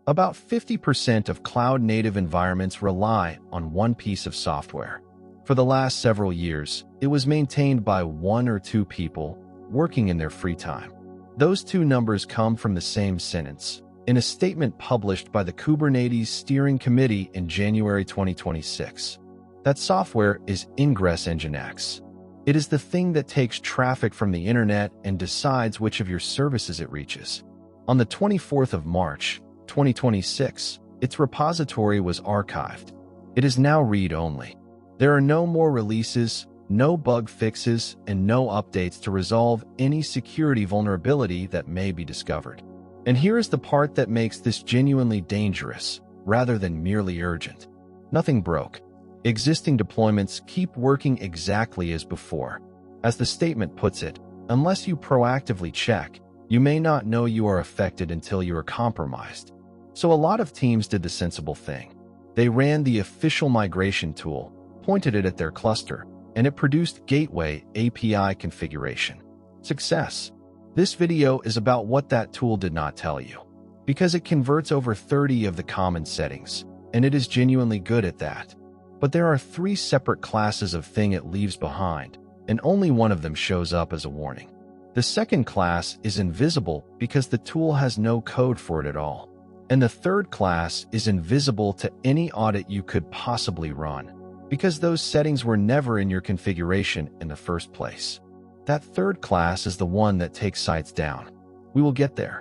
About 50% of cloud-native environments rely on one piece of software. For the last several years, it was maintained by 1 or 2 people working in their free time. Those 2 numbers come from the same sentence in a statement published by the Kubernetes Steering Committee in January 2026. That software is ingress-nginx. It is the thing that takes traffic from the internet and decides which of your services it reaches. On the 24th of March, 2026, its repository was archived. It is now read-only. There are no more releases, no bug fixes, and no updates to resolve any security vulnerability that may be discovered. And here is the part that makes this genuinely dangerous, rather than merely urgent. Nothing broke. Existing deployments keep working exactly as before. As the statement puts it, unless you proactively check, you may not know you are affected until you are compromised. So a lot of teams did the sensible thing. They ran the official migration tool, pointed it at their cluster, and it produced Gateway API configuration. Success. This video is about what that tool did not tell you, because it converts over 30 of the common settings, and it is genuinely good at that. But there are 3 separate classes of thing it leaves behind, and only one of them shows up as a warning. The second class is invisible because the tool has no code for it at all. And the third class is invisible to any audit you could possibly run, because those settings were never in your configuration in the first place. That third class is the one that takes sites down. We will get there.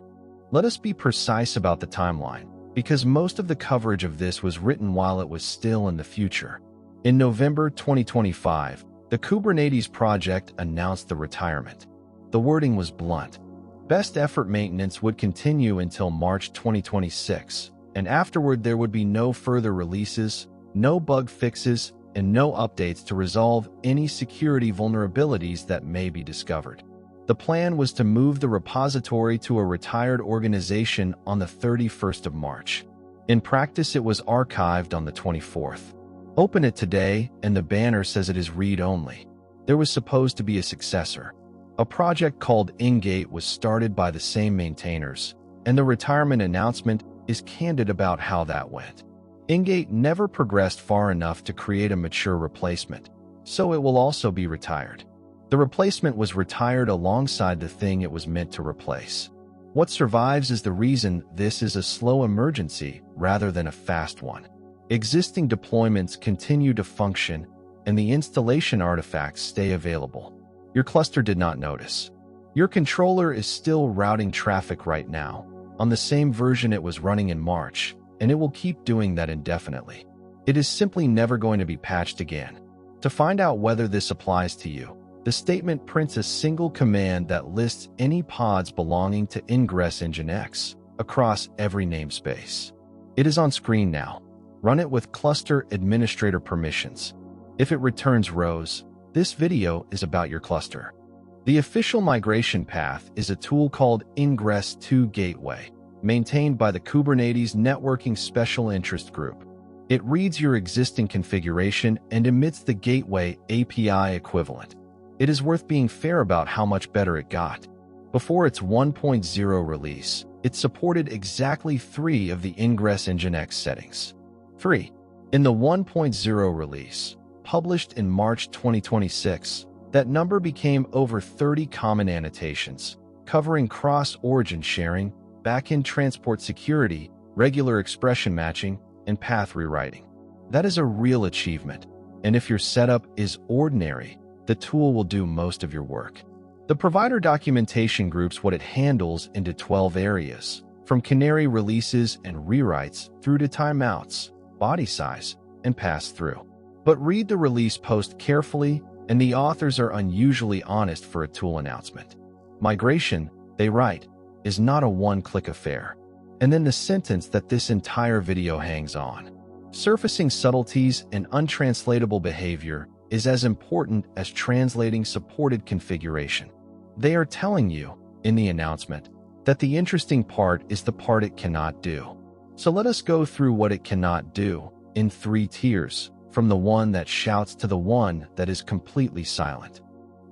Let us be precise about the timeline, because most of the coverage of this was written while it was still in the future. In November 2025, the Kubernetes project announced the retirement. The wording was blunt. Best effort maintenance would continue until March 2026, and afterward there would be no further releases, no bug fixes, and no updates to resolve any security vulnerabilities that may be discovered. The plan was to move the repository to a retired organization on the 31st of March. In practice, it was archived on the 24th. Open it today, and the banner says it is read-only. There was supposed to be a successor. A project called Ingate was started by the same maintainers, and the retirement announcement is candid about how that went. Ingate never progressed far enough to create a mature replacement, so it will also be retired. The replacement was retired alongside the thing it was meant to replace. What survives is the reason this is a slow emergency rather than a fast one. Existing deployments continue to function, and the installation artifacts stay available. Your cluster did not notice. Your controller is still routing traffic right now, on the same version it was running in March, and it will keep doing that indefinitely. It is simply never going to be patched again. To find out whether this applies to you, the statement prints a single command that lists any pods belonging to ingress-nginx across every namespace. It is on screen now. Run it with cluster administrator permissions. If it returns rows, this video is about your cluster. The official migration path is a tool called ingress2gateway, maintained by the Kubernetes Networking Special Interest Group. It reads your existing configuration and emits the Gateway API equivalent. It is worth being fair about how much better it got. Before its 1.0 release, it supported exactly 3 of the ingress-nginx settings. 3. In the 1.0 release, published in March 2026, that number became over 30 common annotations, covering cross-origin sharing, backend transport security, regular expression matching, and path rewriting. That is a real achievement, and if your setup is ordinary, the tool will do most of your work. The provider documentation groups what it handles into 12 areas, from canary releases and rewrites through to timeouts, body size, and pass-through. But read the release post carefully, and the authors are unusually honest for a tool announcement. Migration, they write, is not a one-click affair. And then the sentence that this entire video hangs on. Surfacing subtleties and untranslatable behavior is as important as translating supported configuration. They are telling you, in the announcement, that the interesting part is the part it cannot do. So let us go through what it cannot do, in 3 tiers, from the one that shouts to the one that is completely silent.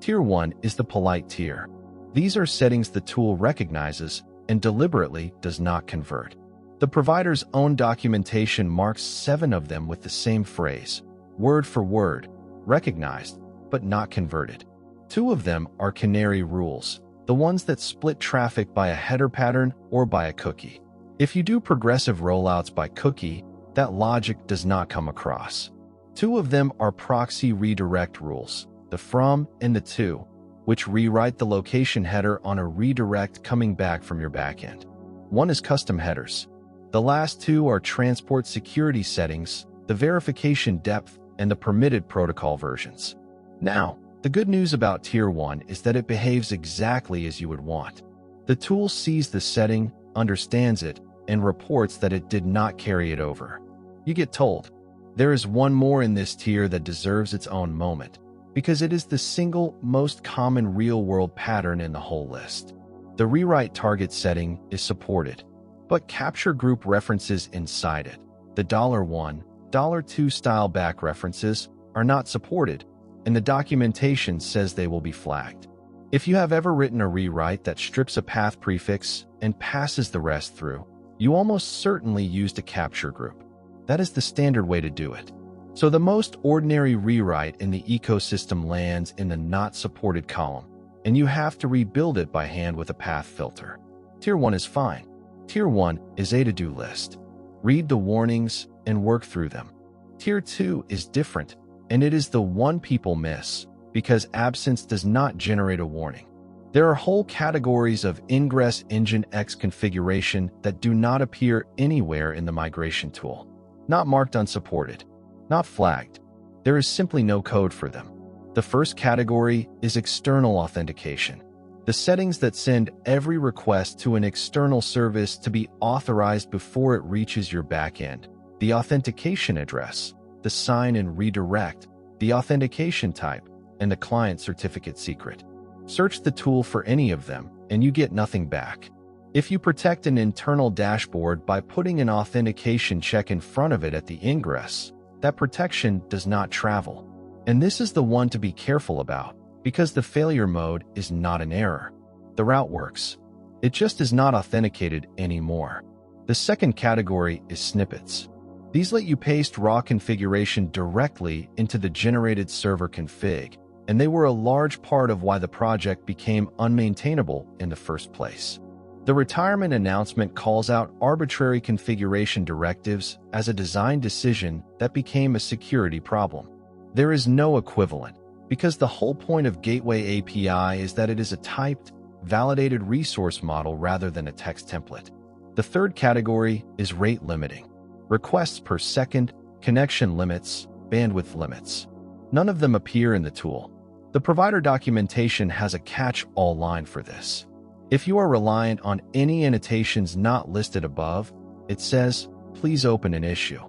Tier 1 is the polite tier. These are settings the tool recognizes and deliberately does not convert. The provider's own documentation marks 7 of them with the same phrase, word for word, recognized, but not converted. 2 of them are canary rules, the ones that split traffic by a header pattern or by a cookie. If you do progressive rollouts by cookie, that logic does not come across. 2 of them are proxy redirect rules, the from and the to, which rewrite the location header on a redirect coming back from your backend. 1 is custom headers. The last 2 are transport security settings, the verification depth, and the permitted protocol versions. Now, the good news about Tier 1 is that it behaves exactly as you would want. The tool sees the setting, understands it, and reports that it did not carry it over. You get told. There is one more in this tier that deserves its own moment, because it is the single most common real-world pattern in the whole list. The rewrite target setting is supported, but capture group references inside it, the $1, $2 style back references, are not supported, and the documentation says they will be flagged. If you have ever written a rewrite that strips a path prefix and passes the rest through, you almost certainly used a capture group. That is the standard way to do it. So the most ordinary rewrite in the ecosystem lands in the not supported column, and you have to rebuild it by hand with a path filter. Tier 1 is fine. Tier 1 is a to-do list. Read the warnings and work through them. Tier 2 is different, and it is the one people miss because absence does not generate a warning. There are whole categories of ingress-nginx configuration that do not appear anywhere in the migration tool. Not marked unsupported, not flagged. There is simply no code for them. The first category is external authentication, the settings that send every request to an external service to be authorized before it reaches your backend, the authentication address, the sign and redirect, the authentication type, and the client certificate secret. Search the tool for any of them, and you get nothing back. If you protect an internal dashboard by putting an authentication check in front of it at the ingress, that protection does not travel. And this is the one to be careful about, because the failure mode is not an error. The route works. It just is not authenticated anymore. The second category is snippets. These let you paste raw configuration directly into the generated server config, and they were a large part of why the project became unmaintainable in the first place. The retirement announcement calls out arbitrary configuration directives as a design decision that became a security problem. There is no equivalent, because the whole point of Gateway API is that it is a typed, validated resource model rather than a text template. The third category is rate limiting. Requests per second, connection limits, bandwidth limits. None of them appear in the tool. The provider documentation has a catch-all line for this. If you are reliant on any annotations not listed above, it says, please open an issue.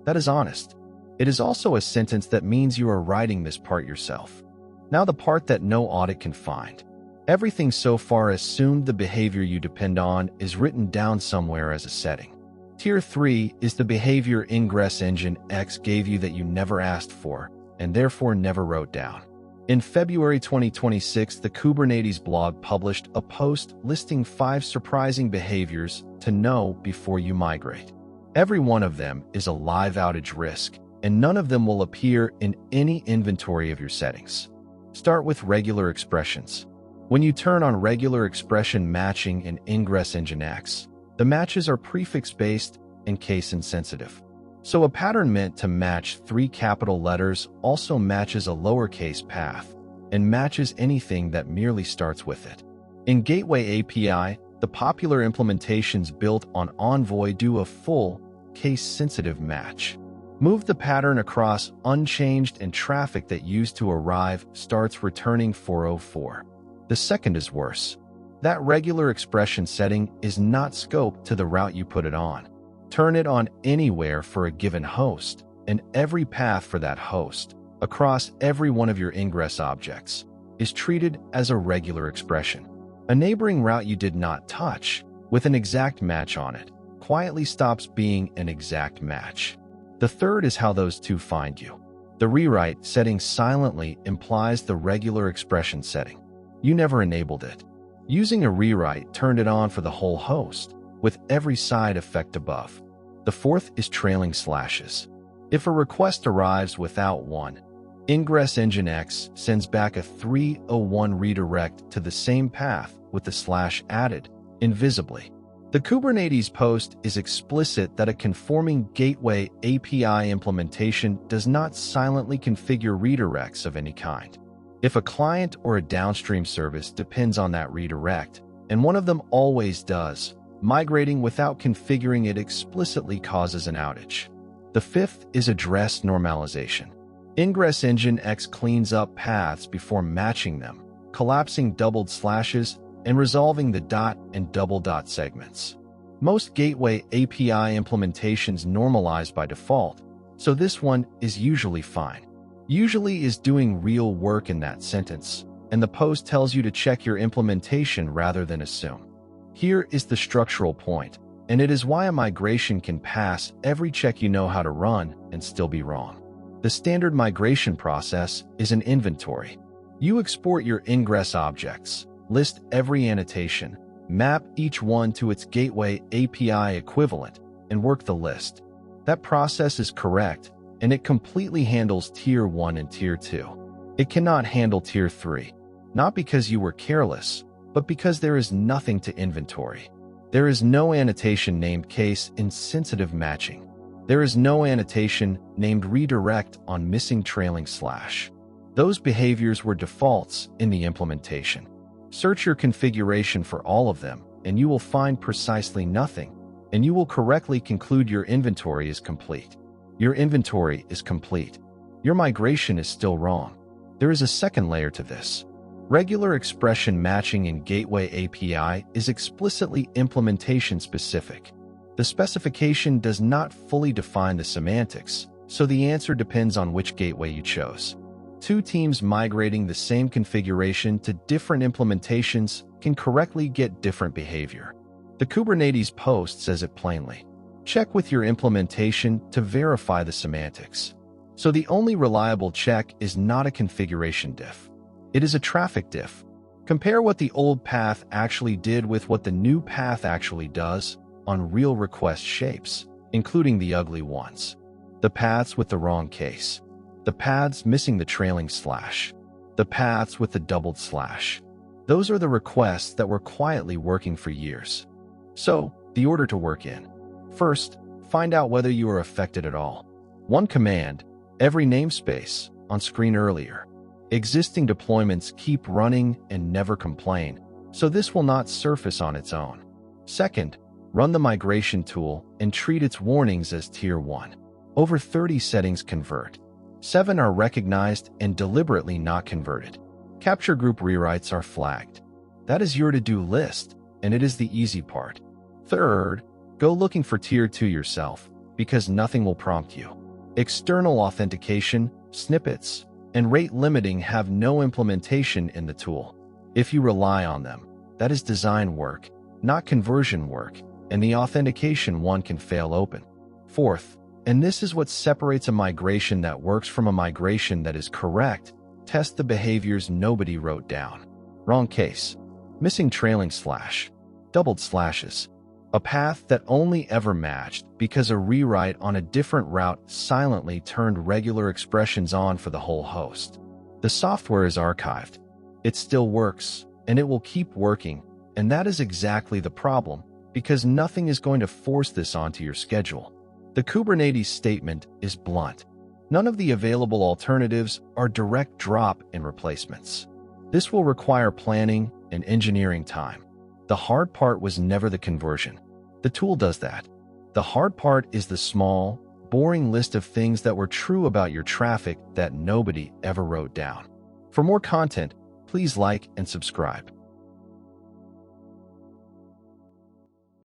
That is honest. It is also a sentence that means you are writing this part yourself. Now the part that no audit can find. Everything so far assumed the behavior you depend on is written down somewhere as a setting. Tier 3 is the behavior ingress-nginx gave you that you never asked for, and therefore never wrote down. In February 2026, the Kubernetes blog published a post listing 5 surprising behaviors to know before you migrate. Every one of them is a live outage risk, and none of them will appear in any inventory of your settings. Start with regular expressions. When you turn on regular expression matching in ingress-nginx, the matches are prefix-based and case-insensitive. So a pattern meant to match 3 capital letters also matches a lowercase path and matches anything that merely starts with it. In Gateway API, the popular implementations built on Envoy do a full, case-sensitive match. Move the pattern across unchanged and traffic that used to arrive starts returning 404. The second is worse. That regular expression setting is not scoped to the route you put it on. Turn it on anywhere for a given host, and every path for that host, across every one of your ingress objects, is treated as a regular expression. A neighboring route you did not touch, with an exact match on it, quietly stops being an exact match. The third is how those two find you. The rewrite setting silently implies the regular expression setting. You never enabled it. Using a rewrite turned it on for the whole host, with every side effect above. The fourth is trailing slashes. If a request arrives without one, ingress-nginx sends back a 301 redirect to the same path with the slash added, invisibly. The Kubernetes post is explicit that a conforming gateway API implementation does not silently configure redirects of any kind. If a client or a downstream service depends on that redirect, and one of them always does, migrating without configuring it explicitly causes an outage. The fifth is address normalization. Ingress-nginx cleans up paths before matching them, collapsing doubled slashes and resolving the dot and double dot segments. Most gateway API implementations normalize by default, so this one is usually fine. Usually is doing real work in that sentence, and the post tells you to check your implementation rather than assume. Here is the structural point, and it is why a migration can pass every check you know how to run and still be wrong. The standard migration process is an inventory. You export your ingress objects, list every annotation, map each one to its gateway API equivalent, and work the list. That process is correct, and it completely handles Tier 1 and Tier 2. It cannot handle Tier 3, not because you were careless, but because there is nothing to inventory. There is no annotation named case in sensitive matching. There is no annotation named redirect on missing trailing slash. Those behaviors were defaults in the implementation. Search your configuration for all of them, and you will find precisely nothing, and you will correctly conclude your inventory is complete. Your inventory is complete. Your migration is still wrong. There is a second layer to this. Regular expression matching in Gateway API is explicitly implementation-specific. The specification does not fully define the semantics, so the answer depends on which gateway you chose. Two teams migrating the same configuration to different implementations can correctly get different behavior. The Kubernetes post says it plainly. Check with your implementation to verify the semantics. So the only reliable check is not a configuration diff. It is a traffic diff. Compare what the old path actually did with what the new path actually does on real request shapes, including the ugly ones. The paths with the wrong case. The paths missing the trailing slash. The paths with the doubled slash. Those are the requests that were quietly working for years. So, the order to work in. First, find out whether you are affected at all. One command, every namespace, on screen earlier. Existing deployments keep running and never complain, so this will not surface on its own. Second, run the migration tool and treat its warnings as Tier 1. Over 30 settings convert. 7 are recognized and deliberately not converted. Capture group rewrites are flagged. That is your to-do list, and it is the easy part. Third, go looking for Tier 2 yourself, because nothing will prompt you. External authentication, snippets, and rate limiting have no implementation in the tool. If you rely on them, that is design work, not conversion work, and the authentication one can fail open. Fourth, and this is what separates a migration that works from a migration that is correct, test the behaviors nobody wrote down. Wrong case. Missing trailing slash. Doubled slashes. A path that only ever matched because a rewrite on a different route silently turned regular expressions on for the whole host. The software is archived. It still works, and it will keep working, and that is exactly the problem, because nothing is going to force this onto your schedule. The Kubernetes statement is blunt. None of the available alternatives are direct drop in replacements. This will require planning and engineering time. The hard part was never the conversion. The tool does that. The hard part is the small, boring list of things that were true about your traffic that nobody ever wrote down. For more content, please like and subscribe.